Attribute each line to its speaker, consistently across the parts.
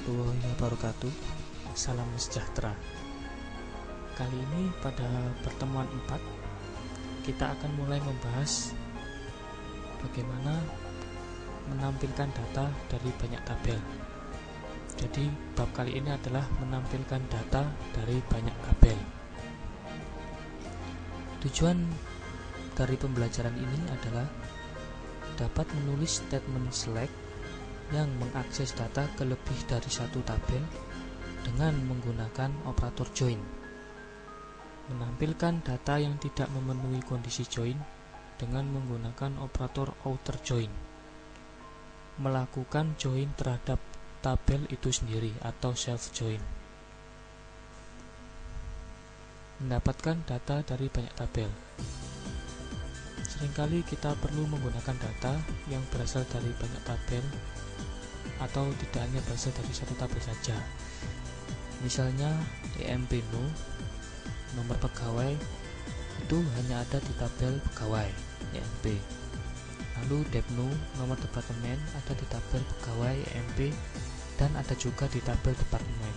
Speaker 1: warahmatullahi wabarakatuh. Salam sejahtera. Kali ini pada pertemuan 4 kita akan mulai membahas bagaimana menampilkan data dari banyak tabel. Jadi bab kali ini adalah menampilkan data dari banyak tabel. Tujuan dari pembelajaran ini adalah dapat menulis statement select yang mengakses data ke lebih dari satu tabel dengan menggunakan operator join, menampilkan data yang tidak memenuhi kondisi join dengan menggunakan operator outer join, melakukan join terhadap tabel itu sendiri atau self join, mendapatkan data dari banyak tabel. Seringkali kita perlu menggunakan data yang berasal dari banyak tabel atau tidak hanya berasal dari satu tabel saja. Misalnya EMPNU, nomor pegawai itu hanya ada di tabel pegawai EMP. Lalu DEPNU, nomor departemen ada di tabel pegawai EMP dan ada juga di tabel departemen.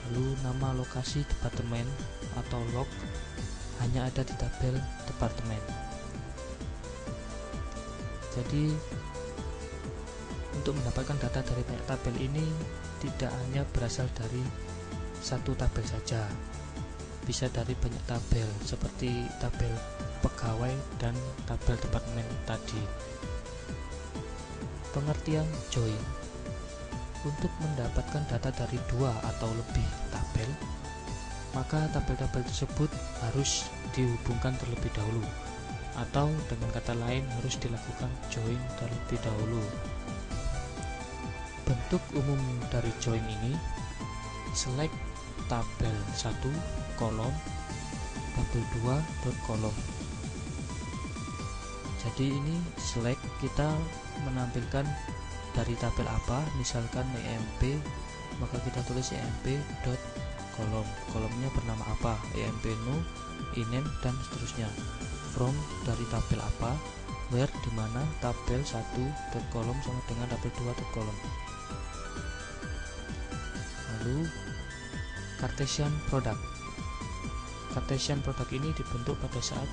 Speaker 1: Lalu nama lokasi departemen atau log hanya ada di tabel departemen. Jadi untuk mendapatkan data dari banyak tabel ini tidak hanya berasal dari satu tabel saja, bisa dari banyak tabel seperti tabel pegawai dan tabel departemen tadi. Pengertian join: untuk mendapatkan data dari dua atau lebih tabel, maka tabel-tabel tersebut harus dihubungkan terlebih dahulu, atau dengan kata lain harus dilakukan join terlebih dahulu. Bentuk umum dari join ini select tabel 1 kolom, tabel 2 dot kolom. Jadi ini select kita menampilkan dari tabel apa, misalkan EMP, maka kita tulis EMP dot kolom, kolomnya bernama apa, EMPNU, INAME dan seterusnya. From dari tabel apa, where dimana tabel 1 dot kolom sama dengan tabel 2 dot kolom. Lalu Cartesian product. Cartesian product ini dibentuk pada saat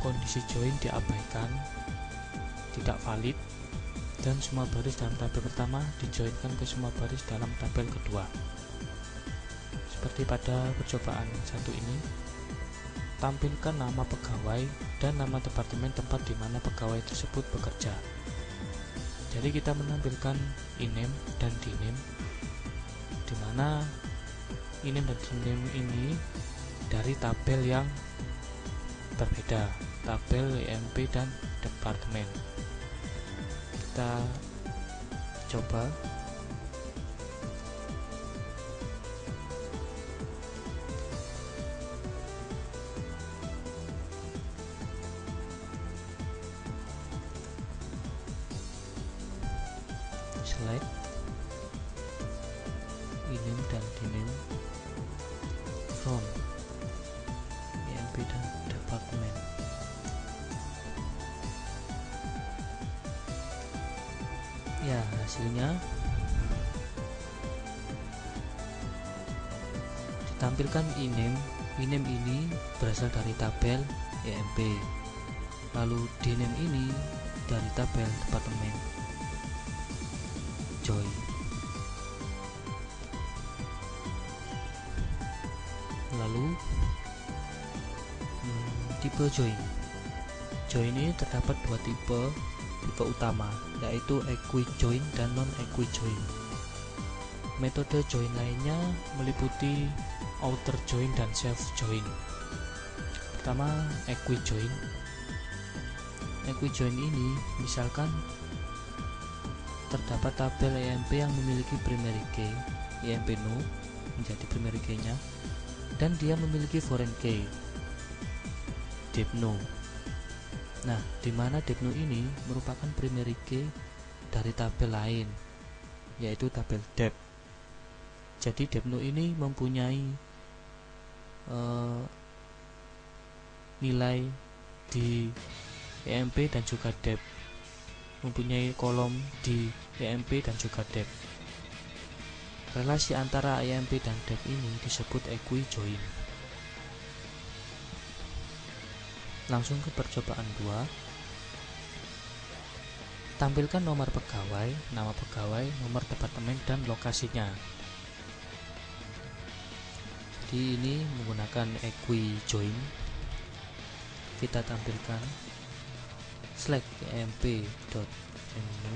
Speaker 1: kondisi join diabaikan, tidak valid, dan semua baris dalam tabel pertama dijoinkan ke semua baris dalam tabel kedua. Seperti pada percobaan satu ini, tampilkan nama pegawai dan nama departemen tempat di mana pegawai tersebut bekerja. Jadi kita menampilkan INAME dan DNAME, di mana INAME dan DNAME ini dari tabel yang berbeda, tabel EMP dan departemen. Kita coba. Select INAME dan DNAME from EMP dan departemen. Ya, hasilnya ditampilkan INAME. INAME ini berasal dari tabel EMP, lalu DNAME ini dari tabel departemen. Join. Lalu tipe join. Join ini terdapat dua tipe utama, yaitu equi-join dan non-equi-join. Metode join lainnya meliputi outer join dan self join. Pertama, equi-join. Equi-join ini misalkan terdapat tabel EMP yang memiliki primary key, EMPNU menjadi primary key-nya, dan dia memiliki foreign key, DEPNU. Nah, di mana DEPNU ini merupakan primary key dari tabel lain, yaitu tabel DEP. Jadi DEPNU ini mempunyai nilai di EMP dan juga DEP, mempunyai kolom di EMP dan juga DEP. relasi antara EMP dan dep ini disebut equi join. Langsung ke percobaan 2. Tampilkan nomor pegawai, nama pegawai, nomor departemen, dan lokasinya. Jadi ini menggunakan equi join. Kita tampilkan select emp.menu,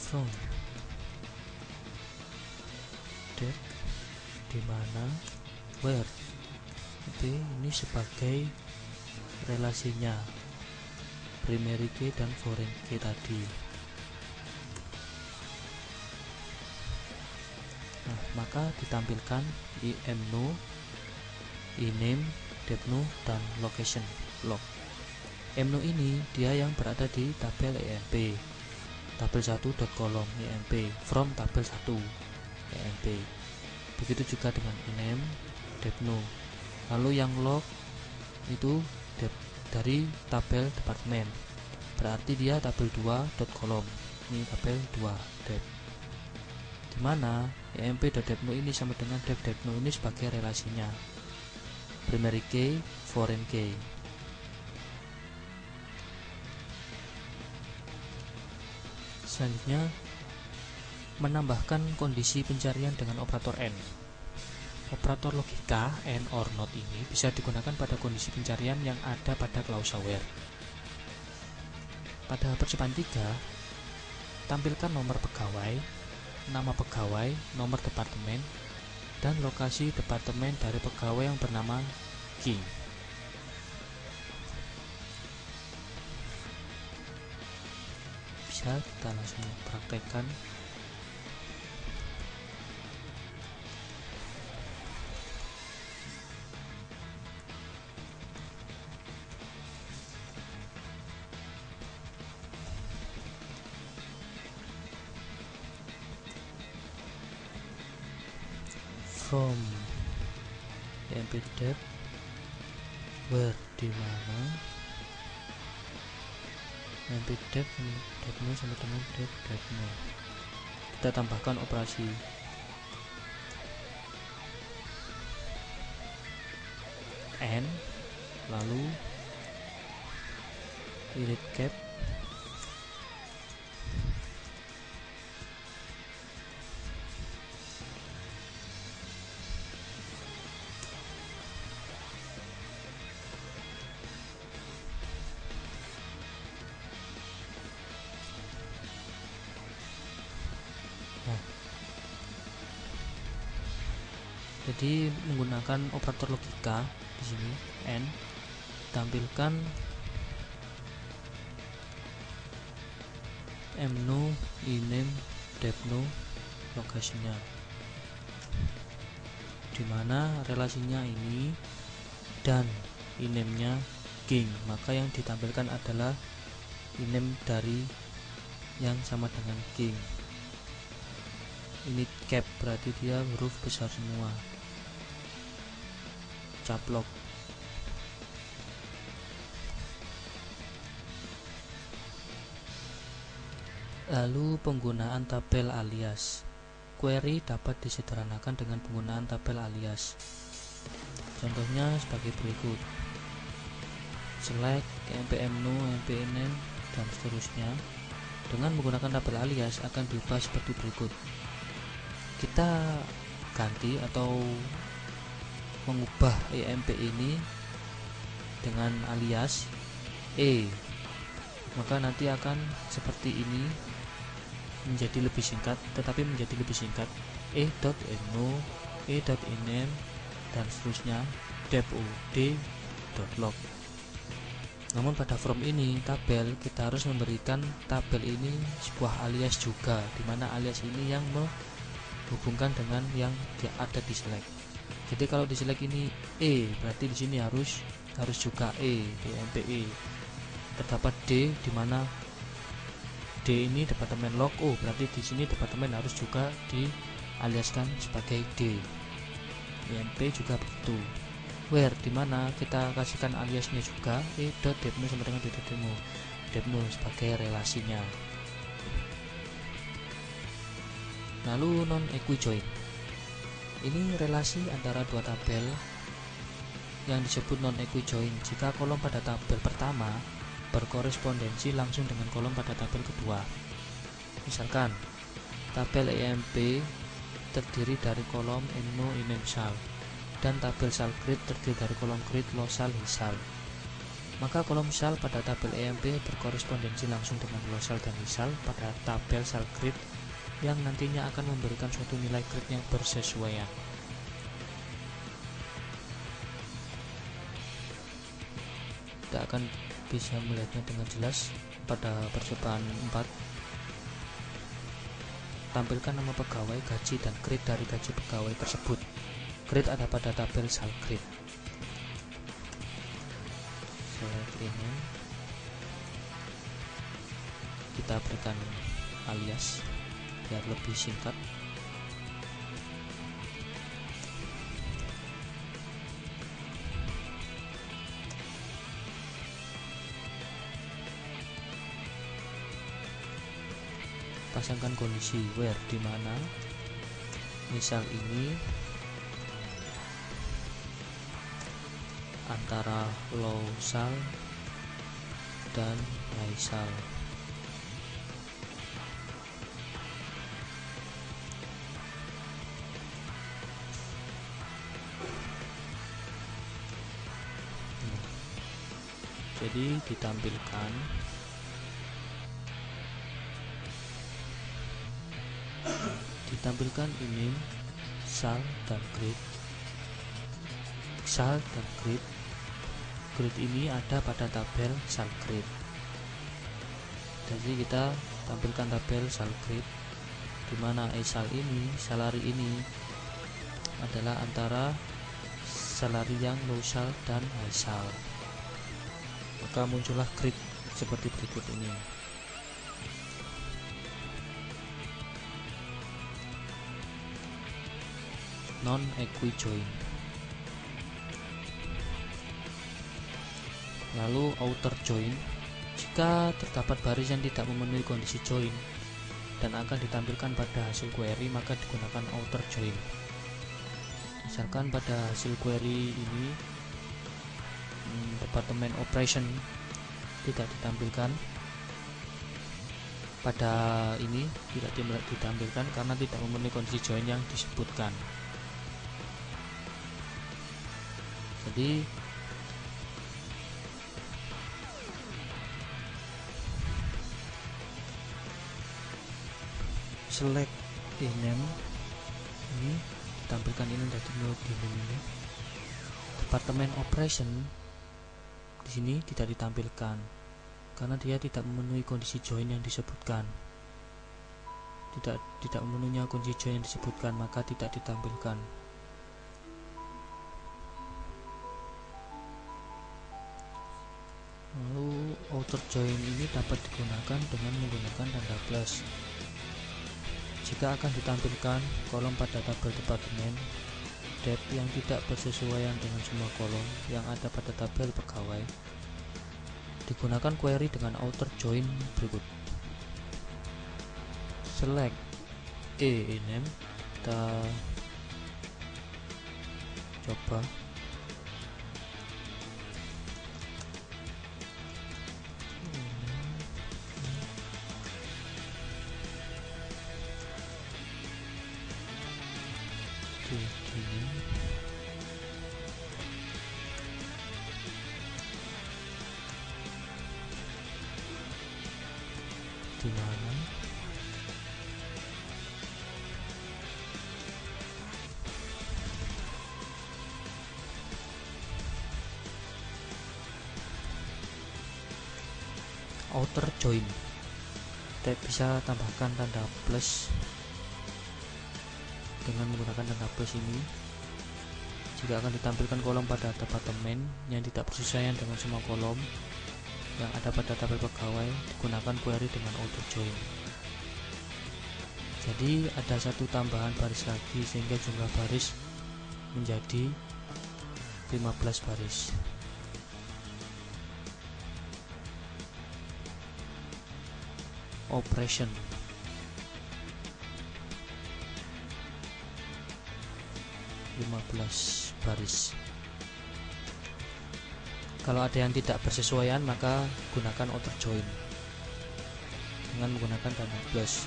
Speaker 1: from dep, dimana where ini sebagai relasinya primary key dan foreign key tadi. Nah, maka ditampilkan imno, iname, depno, dan location log. Imno ini dia yang berada di tabel EMP, tabel 1.column EMP, from tabel 1 EMP. Begitu juga dengan iname, depno. Lalu yang log itu dari tabel departemen, berarti dia tabel 2.column, ini tabel 2 dep, dimana emp.depno ini sama dengan dep.depno ini sebagai relasinya primary key, foreign key. Selanjutnya menambahkan kondisi pencarian dengan operator n. Operator logika and or not ini bisa digunakan pada kondisi pencarian yang ada pada klausal where. Pada percobaan 3, tampilkan nomor pegawai, nama pegawai, nomor departemen, dan lokasi departemen dari pegawai yang bernama King. Bisa kita langsung praktekkan. From emp dep where, dimana emp dep depno sama dengan dep.depno. Kita tambahkan operasi n, lalu irit cap, jadi menggunakan operator logika di sini n, tampilkan imno, iname, depno, lokasinya, dimana relasinya ini dan iname-nya King, maka yang ditampilkan adalah iname dari yang sama dengan King. Ini cap, berarti dia huruf besar semua, caplok. Lalu penggunaan tabel alias. Query dapat disederhanakan dengan penggunaan tabel alias. Contohnya sebagai berikut: select, emp.mno, emp.name, dan seterusnya. Dengan menggunakan tabel alias akan diubah seperti berikut. Kita ganti atau mengubah emp ini dengan alias maka nanti akan seperti ini, menjadi lebih singkat, tetapi menjadi lebih singkat e.mno, e.iname, dan seterusnya dep.log. Namun pada from ini tabel, kita harus memberikan tabel ini sebuah alias juga, dimana alias ini yang menghubungkan dengan yang ada di select. Jadi kalau di select ini berarti di sini harus juga di MPE. Terdapat D, dimana D ini departemen log, berarti di sini departemen harus juga di aliaskan sebagai D. IMP juga begitu. Where dimana kita kasihkan aliasnya juga e.depno sama dengan d.demo, depno sebagai relasinya. Lalu non equijoin, ini relasi antara dua tabel yang disebut non equijoin jika kolom pada tabel pertama berkorespondensi langsung dengan kolom pada tabel kedua. Misalkan tabel EMP terdiri dari kolom enno imem sal dan tabel sal grid terdiri dari kolom grid losal hisal. Maka kolom sal pada tabel EMP berkorespondensi langsung dengan losal dan hisal pada tabel sal grid yang nantinya akan memberikan suatu nilai grid yang bersesuaian. Kita akan bisa melihatnya dengan jelas pada percobaan 4. Tampilkan nama pegawai, gaji, dan grid dari gaji pegawai tersebut. Grid ada pada tabel sal grid. Select ini, kita berikan alias biar lebih singkat. Pasangkan kondisi where dimana misal ini antara low sal dan high sal. Jadi ditampilkan ini sal dan grid. Sal dan grid. Grid ini ada pada tabel sal grid. Jadi kita tampilkan tabel sal grid di mana sal ini, salary ini adalah antara salary yang low sal dan high sal. Maka muncullah grid seperti berikut ini. Non equijoin. Lalu outer join, jika terdapat baris yang tidak memenuhi kondisi join dan akan ditampilkan pada hasil query, maka digunakan outer join. Misalkan pada hasil query ini departemen operation tidak ditampilkan, pada ini tidak ditampilkan karena tidak memenuhi kondisi join yang disebutkan. Jadi select name ini tampilkan ini dari node ini. Departemen operation di sini tidak ditampilkan karena dia tidak memenuhi kondisi join yang disebutkan. Tidak memenuhi kondisi join yang disebutkan, maka tidak ditampilkan. Lalu outer join ini dapat digunakan dengan menggunakan tanda plus. Jika akan ditampilkan kolom pada tabel departemen dep yang tidak bersesuaian dengan semua kolom yang ada pada tabel pegawai, digunakan query dengan outer join berikut. Select name, kita coba. Di mana outer join, kita bisa tambahkan tanda plus dengan menggunakan tanda plus ini. Jika akan ditampilkan kolom pada departemen yang tidak bersesuaian dengan semua kolom yang ada pada tabel pegawai, digunakan query dengan auto join. Jadi ada satu tambahan baris lagi sehingga jumlah baris menjadi 15 baris. Operation. Baris. Kalau ada yang tidak bersesuaian maka gunakan outer join dengan menggunakan tanda plus.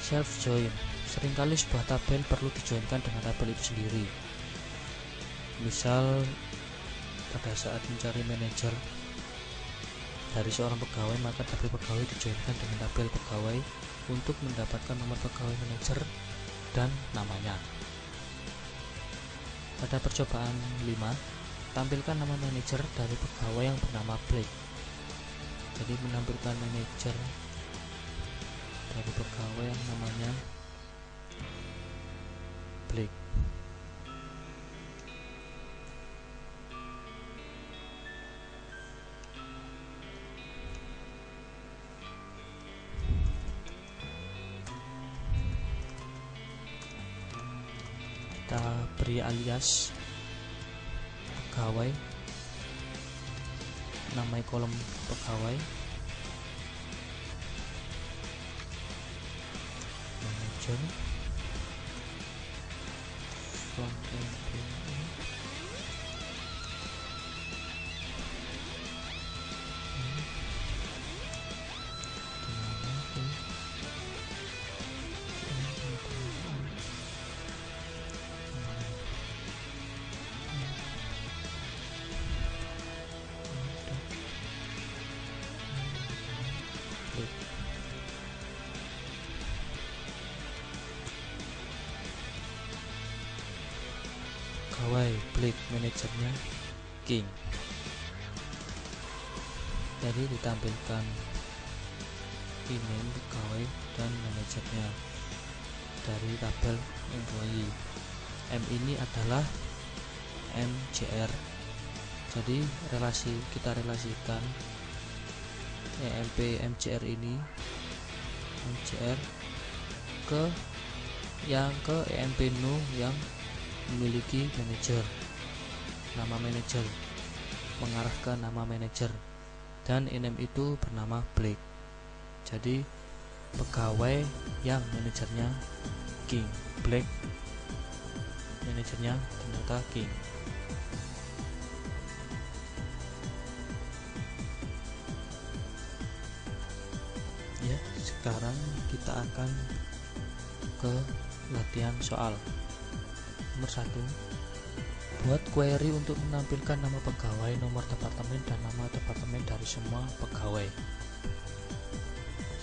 Speaker 1: Self join. Seringkali sebuah tabel perlu dijoinkan dengan tabel itu sendiri. Misal pada saat mencari manajer dari seorang pegawai, maka tabel pegawai dijoinkan dengan tabel pegawai untuk mendapatkan nomor pegawai manajer dan namanya. Pada percobaan 5, tampilkan nama manajer dari pegawai yang bernama Blake. Jadi menampilkan manajer dari pegawai yang namanya Blake. Kita beri alias pegawai, nama kolom pegawai, manager, pegawai Blake, manajernya King. Jadi ditampilkan email pegawai dan manajernya dari tabel employee. M ini adalah MCR. Jadi kita relasikan EMP MCR ini MCR ke EMP NU yang memiliki manajer, nama manajer mengarah ke nama manajer, dan NM itu bernama Blake. Jadi pegawai yang manajernya King, Blake manajernya ternyata King. Ya, sekarang kita akan ke latihan soal. Nomor 1, buat query untuk menampilkan nama pegawai, nomor departemen, dan nama departemen dari semua pegawai.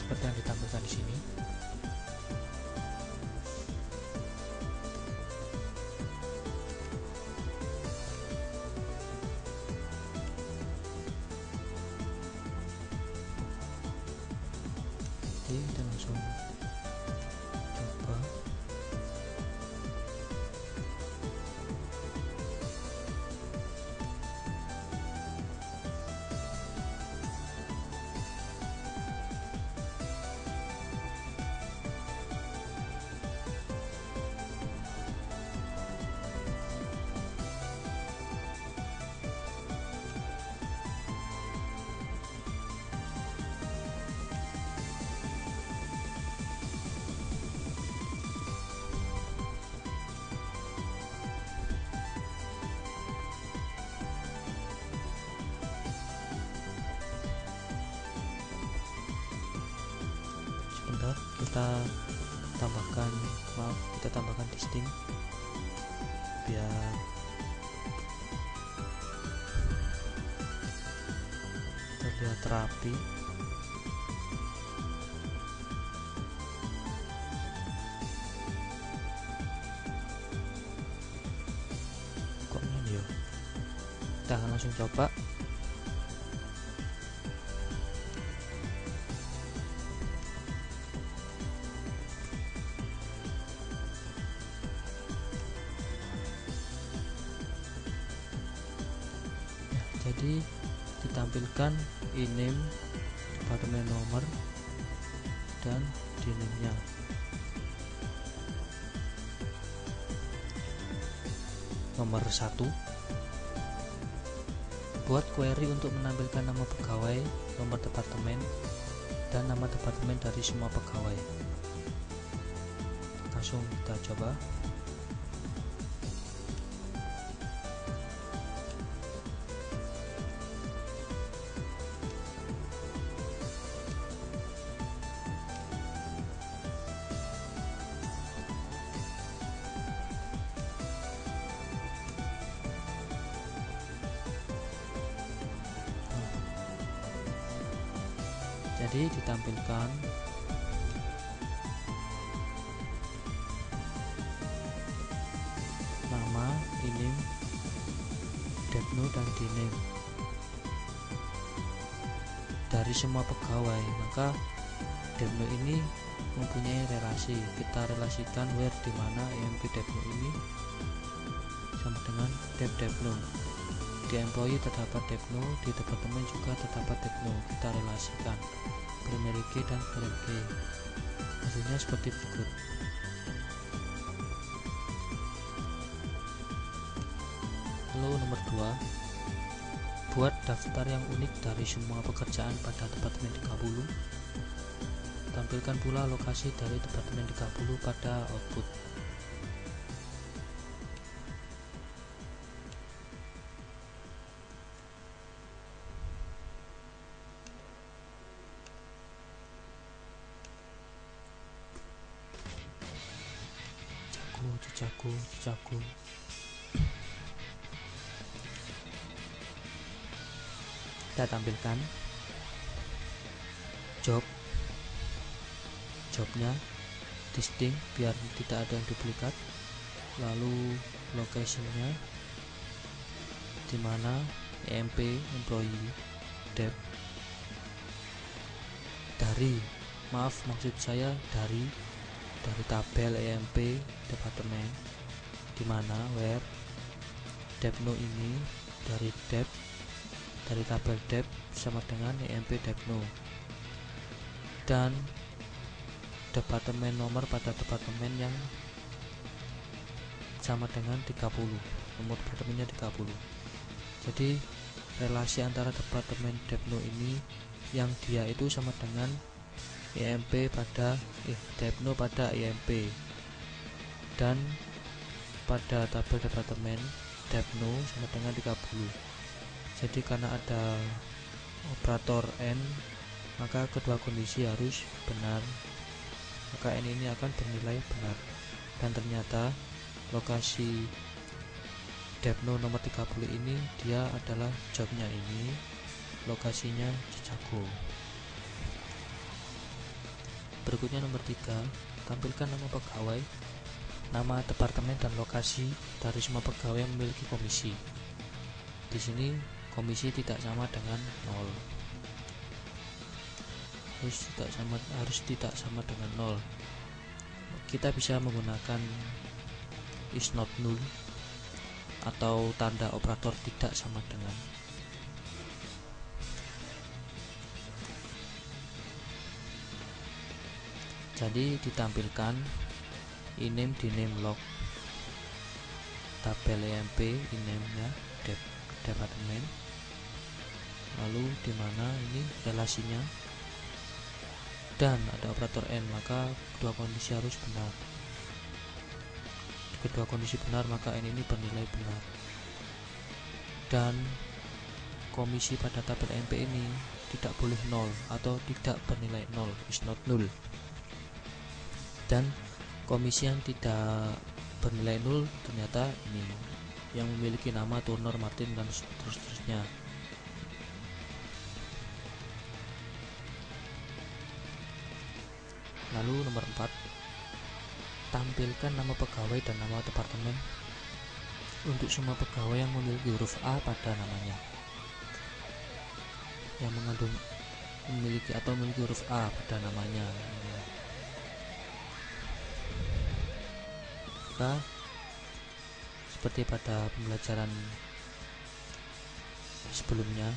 Speaker 1: Seperti yang ditampilkan di sini. Jadi kita langsung coba. Sebentar, kita tambahkan distinct biar terlihat rapi. Kok ini ya? Kita akan langsung coba. Jadi ditampilkan e-name, departemen nomor, dan dinamenya. Nomor 1, buat query untuk menampilkan nama pegawai, nomor departemen, dan nama departemen dari semua pegawai. Langsung kita coba. Jadi ditampilkan nama, email, depno, dan diname dari semua pegawai. Maka depno ini mempunyai relasi. Kita relasikan where, di mana emp depno ini sama dengan depno. Di employee terdapat depno, di departemen juga terdapat depno. Kita relasikan primary key dan parent key. Hasilnya seperti berikut. Lalu nomor 2, buat daftar yang unik dari semua pekerjaan pada departemen 30. Tampilkan pula lokasi dari departemen 30 pada output. Jago. Kita tampilkan jobnya distinct biar tidak ada yang duplikat. Lalu location-nya di mana emp employee dep dari tabel emp departemen, di mana where depno ini dari tabel dep sama dengan emp depno, dan departemen nomor pada departemen yang sama dengan 30, nomor departemennya 30. Jadi relasi antara departemen depno ini yang dia itu sama dengan depno pada emp, dan pada tabel departemen depno sama dengan 30. Jadi karena ada operator n, maka kedua kondisi harus benar, maka n ini akan bernilai benar. Dan ternyata lokasi depno nomor 30 ini dia adalah jobnya ini, lokasinya Cicago. Berikutnya nomor 3, tampilkan nama pegawai, nama departemen, dan lokasi dari semua pegawai yang memiliki komisi. Di sini komisi tidak sama dengan 0. Harus tidak sama dengan 0. Kita bisa menggunakan is not null atau tanda operator tidak sama dengan. Jadi ditampilkan ename diname log, tabel emp ename-nya departemen, lalu di mana ini relasinya, dan ada operator n, maka kedua kondisi harus benar. Kedua kondisi benar maka n ini bernilai benar, dan komisi pada tabel emp ini tidak boleh 0 atau tidak bernilai 0, is not null. Dan komisi yang tidak bernilai 0 ternyata ini yang memiliki nama Turner, Martin, dan seterusnya. Lalu nomor 4, tampilkan nama pegawai dan nama departemen untuk semua pegawai yang memiliki huruf A pada namanya, yang memiliki huruf A pada namanya. Maka seperti pada pembelajaran sebelumnya,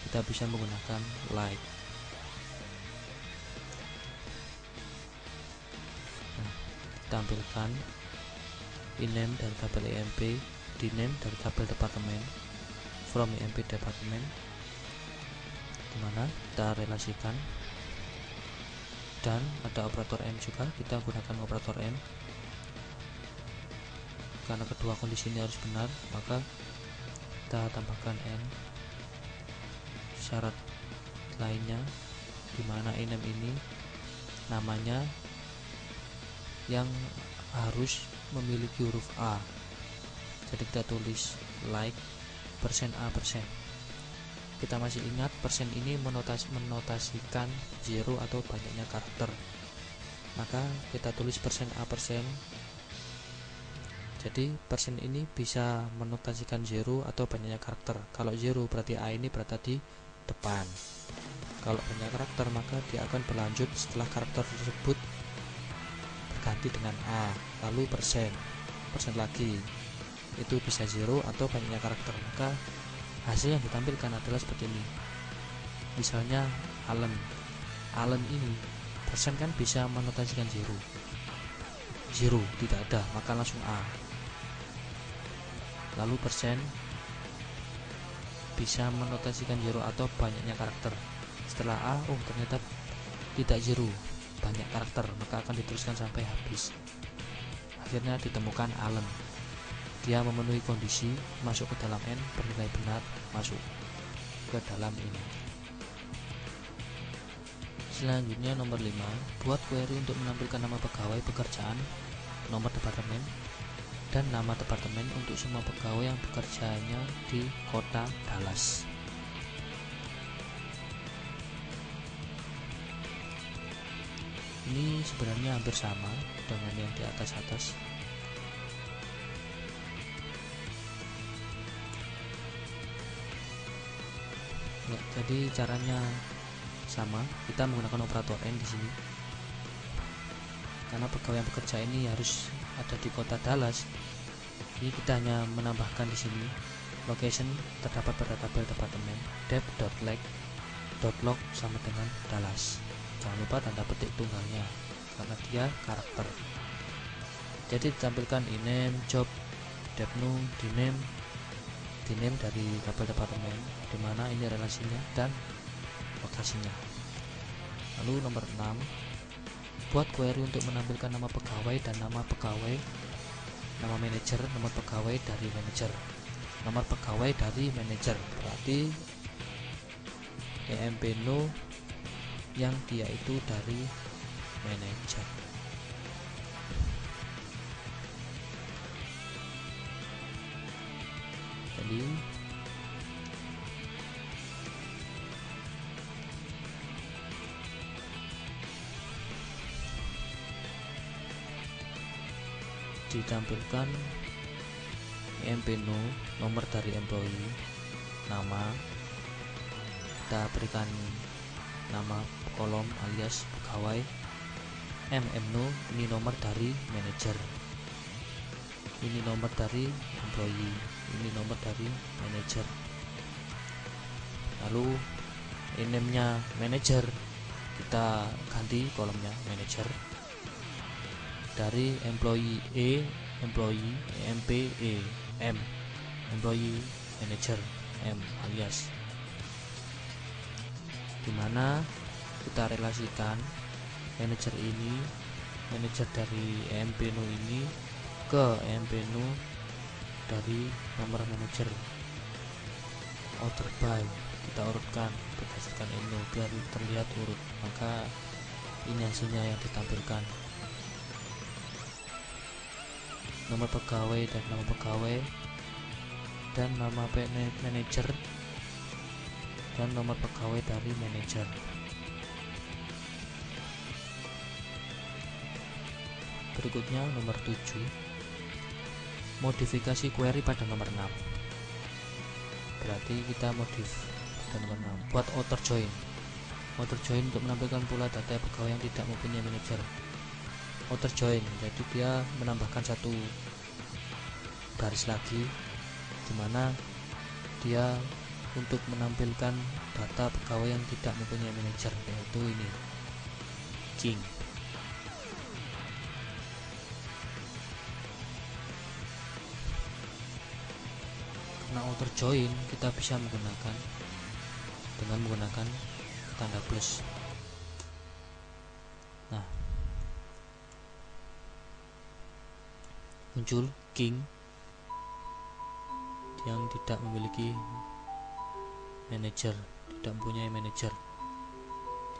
Speaker 1: kita bisa menggunakan like. tampilkan ename dari tabel EMP, dname dari tabel departemen, from EMP departemen, dimana kita relasikan, dan ada operator M juga, kita gunakan operator M karena kedua kondisi ini harus benar, maka kita tambahkan N. Syarat lainnya dimana ename ini namanya yang harus memiliki huruf A, jadi kita tulis like %A%. Kita masih ingat persen ini menotasikan zero atau banyaknya karakter, maka kita tulis %A%. Jadi persen ini bisa menotasikan zero atau banyaknya karakter. Kalau zero berarti A ini berada di depan. Kalau banyak karakter maka dia akan berlanjut setelah karakter tersebut berganti dengan A, lalu persen lagi, itu bisa zero atau banyaknya karakter. Maka hasil yang ditampilkan adalah seperti ini. Misalnya Allen ini persen kan bisa menotasikan zero tidak ada, maka langsung A. Lalu persen bisa menotasikan zero atau banyaknya karakter. Setelah A, ternyata tidak zero, banyak karakter, maka akan diteruskan sampai habis. Akhirnya ditemukan Allen. Dia memenuhi kondisi, masuk ke dalam N, bernilai benar, masuk ke dalam ini. Selanjutnya nomor 5, buat query untuk menampilkan nama pegawai pekerjaan, nomor departemen, dan nama departemen untuk semua pegawai yang bekerjanya di kota Dallas. Ini sebenarnya hampir sama dengan yang di atas. Ya, jadi caranya sama, kita menggunakan operator N di sini. Karena pegawai yang bekerja ini harus ada di kota Dallas, jadi kita hanya menambahkan di sini location terdapat pada tabel departemen dep.log sama dengan Dallas. Jangan lupa tanda petik tunggalnya karena dia karakter. Jadi ditampilkan ename, job, depnu, dname dari tabel departemen, dimana ini relasinya dan lokasinya. Lalu nomor 6, buat query untuk menampilkan nama pegawai dan nama manajer, nomor pegawai dari manajer. Nomor pegawai dari manajer berarti EMP no yang dia itu dari manajer. Jadi ditampilkan EMP no, nomor dari employee, nama, kita berikan nama kolom alias pegawai, no ini nomor dari manajer, ini nomor dari employee, ini nomor dari manajer. Lalu ename-nya manajer kita ganti kolomnya manajer, dari employee E, employee EMP E, M, employee manager M alias, dimana kita relasikan manajer ini, manajer dari EMP no ini ke EMP no dari nomor manajer. Order by kita urutkan berdasarkan ini biar terlihat urut, maka ini hasilnya yang ditampilkan. Nomor pegawai dan nama pegawai dan nama manajer dan nomor pegawai dari manajer. Berikutnya nomor 7, modifikasi query pada nomor 6. Berarti kita modif pada nomor 6. Buat outer join untuk menampilkan pula data pegawai yang tidak mempunyai manajer. Outer join, jadi dia menambahkan satu garis lagi, dimana dia untuk menampilkan data pegawai yang tidak mempunyai manajer, yaitu ini King. outer join kita bisa menggunakan tanda plus. Nah, muncul king yang tidak memiliki manager, tidak mempunyai manager.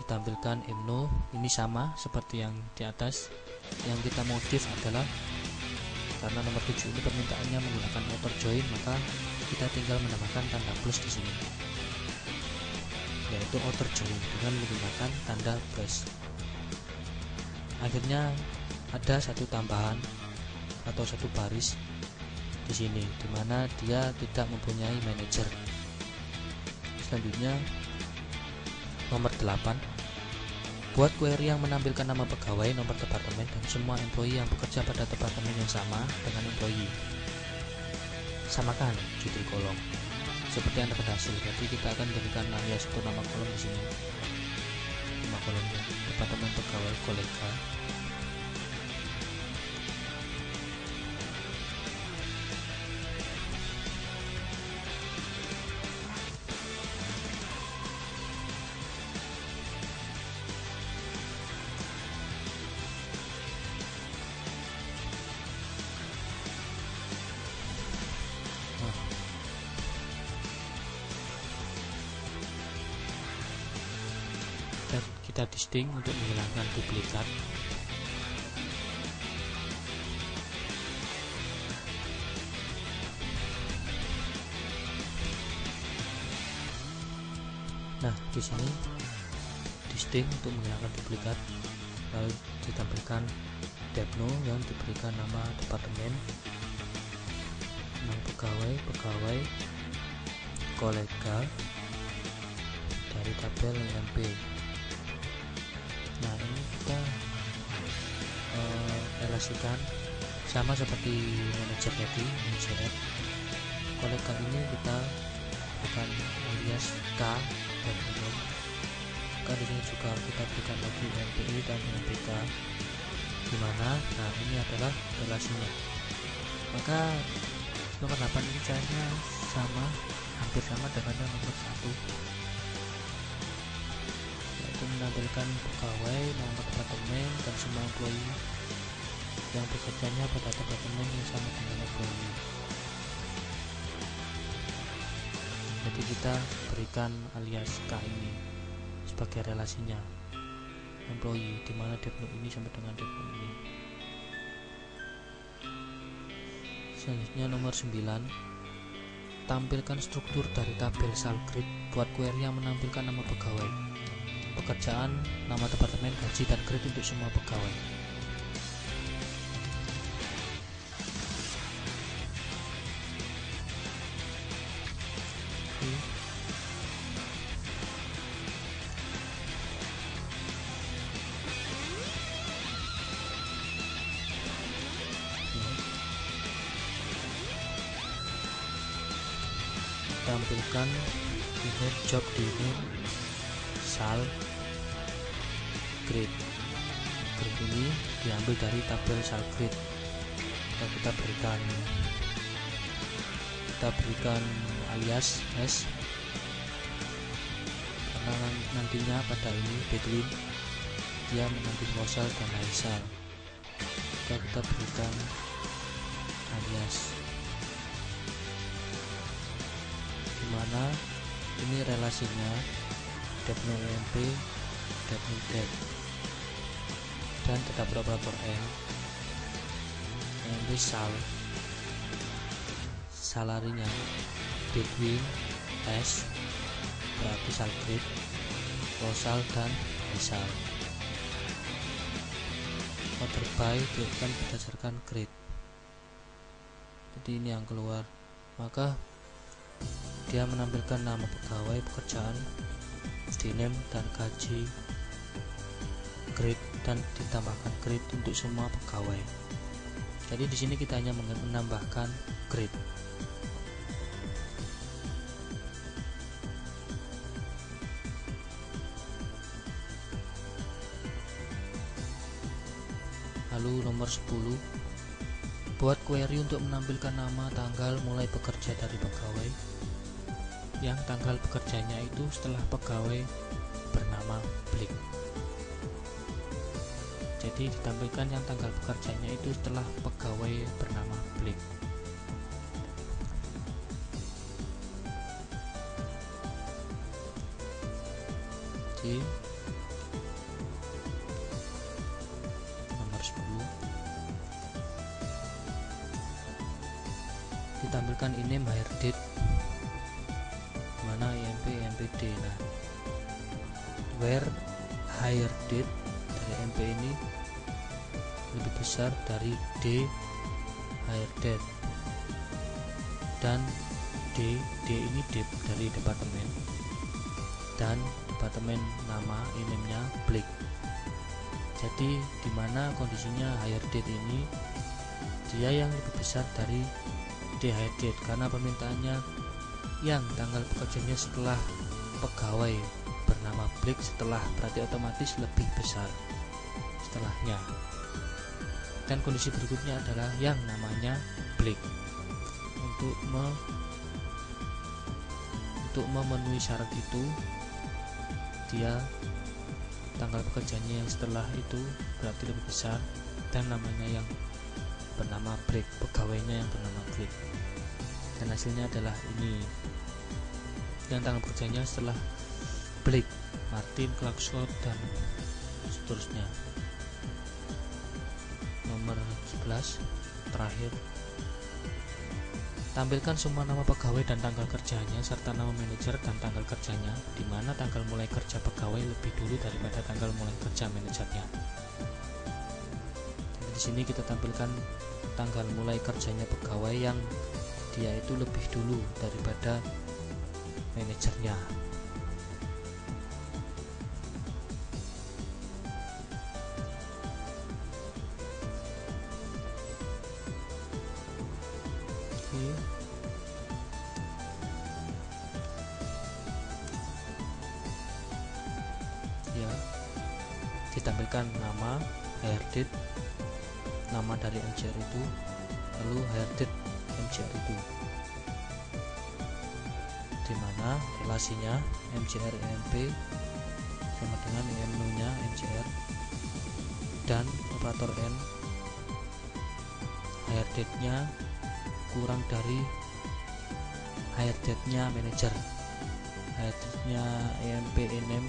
Speaker 1: Ditampilkan emno, ini sama seperti yang di atas. Yang kita modif adalah karena nomor 7 ini permintaannya menggunakan outer join, maka kita tinggal menambahkan tanda plus di sini, yaitu outer join dengan menggunakan tanda plus. Akhirnya ada satu tambahan atau satu baris di sini, dimana dia tidak mempunyai manager. Selanjutnya nomor 8, buat query yang menampilkan nama pegawai, nomor departemen, dan semua employee yang bekerja pada departemen yang sama dengan employee. Samakan judul kolom seperti yang terhasil. Berarti kita akan berikan alias untuk nama kolom di sini. Nama kolomnya departemen pegawai kolega. Kita distinct untuk menghilangkan duplikat. Nah, di sini distinct untuk menghilangkan duplikat, lalu ditampilkan depno yang diberikan nama departemen, nama pegawai, kolega dari tabel MP. Nah, ini kita relasikan sama seperti manager tadi, manager add. Kolega ini kita berikan alias K dan umum. Maka di sini juga kita berikan lagi MPI dan MPK. Dimana, nah ini adalah relasinya. Maka nomor 8 ini caranya sama, hampir sama dengan yang nomor 1. Menampilkan pegawai, nomor departemen, dan semua employee yang bekerjanya pada departemen yang sama dengan employee. Jadi kita berikan alias K ini sebagai relasinya employee, dimana depno ini sama dengan depno ini. Selanjutnya nomor 9, tampilkan struktur dari tabel salgrid buat query yang menampilkan nama pegawai, pekerjaan, nama departemen, gaji, dan grade untuk semua pegawai. Tampilkan ini job di ini sal grade. Grade ini diambil dari tabel sal grade. Kita berikan alias S, karena nantinya pada ini between dia mengandung losal dan laisal. Kita berikan alias, dimana ini relasinya depno MP, depno dep, dan tetap operator N, MP salarinya between S berarti sal grade, losal dan laisal. Order by diberikan berdasarkan grade. Jadi ini yang keluar, maka dia menampilkan nama pegawai, pekerjaan, name, dan gaji, grade, dan ditambahkan grade untuk semua pegawai. Jadi di sini kita hanya menambahkan grade. Lalu nomor 10, Buat query untuk menampilkan nama tanggal mulai bekerja dari pegawai yang tanggal bekerjanya itu setelah pegawai bernama blank. Jadi ditampilkan yang tanggal bekerjanya itu setelah pegawai bernama blank. Jadi nomor 10 ditampilkan ini hire date, mana IMP IMPD. Nah, where hire date dari MP ini lebih besar dari D hire date, dan D ini dari departemen, dan departemen nama emailnya blank. Jadi dimana kondisinya hire date ini dia yang lebih besar dari D hire date karena permintaannya yang tanggal bekerjanya setelah pegawai bernama blank setelah, berarti otomatis lebih besar setelahnya. Dan kondisi berikutnya adalah yang namanya blank. Untuk memenuhi syarat itu, dia tanggal pekerjaannya yang setelah itu berarti lebih besar, dan namanya yang bernama blank, pegawainya yang bernama blank. Dan hasilnya adalah ini, yang tanggal pekerjaannya setelah blank, Martin, Clarkson, dan seterusnya. Nomor 11 terakhir, tampilkan semua nama pegawai dan tanggal kerjanya serta nama manajer dan tanggal kerjanya, di mana tanggal mulai kerja pegawai lebih dulu daripada tanggal mulai kerja manajernya. Jadi di sini kita tampilkan tanggal mulai kerjanya pegawai yang dia itu lebih dulu daripada manajernya. Ya, ditampilkan nama, hire date, nama dari MCR itu, lalu hire date MCR itu, dimana relasinya MCR IMP sama dengan IMNO nya MCR, dan operator N hire date nya kurang dari hire date nya manager, hire date nya IMP NM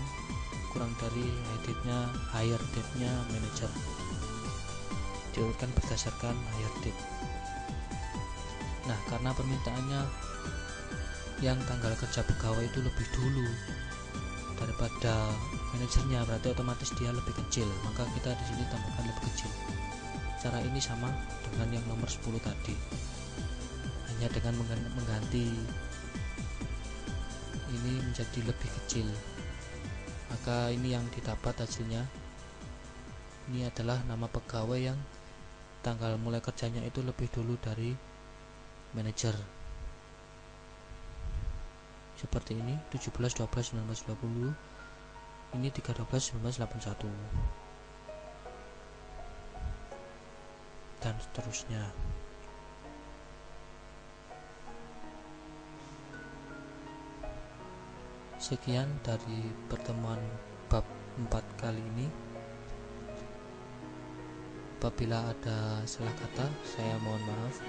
Speaker 1: kurang dari hire date nya manager, diurutkan berdasarkan hire date. Nah, karena permintaannya yang tanggal kerja pegawai itu lebih dulu daripada manajernya, berarti otomatis dia lebih kecil, maka kita di sini tambahkan lebih kecil. Cara ini sama dengan yang nomor 10 tadi, hanya dengan mengganti ini menjadi lebih kecil. Maka ini yang didapat hasilnya, ini adalah nama pegawai yang tanggal mulai kerjanya itu lebih dulu dari manajer, seperti ini 17/12/1920, ini 3/12/1981, dan seterusnya. Sekian dari pertemuan bab 4 kali ini. Apabila ada salah kata, saya mohon maaf.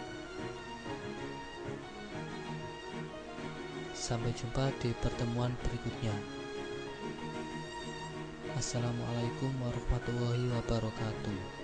Speaker 1: Sampai jumpa di pertemuan berikutnya. Assalamualaikum warahmatullahi wabarakatuh.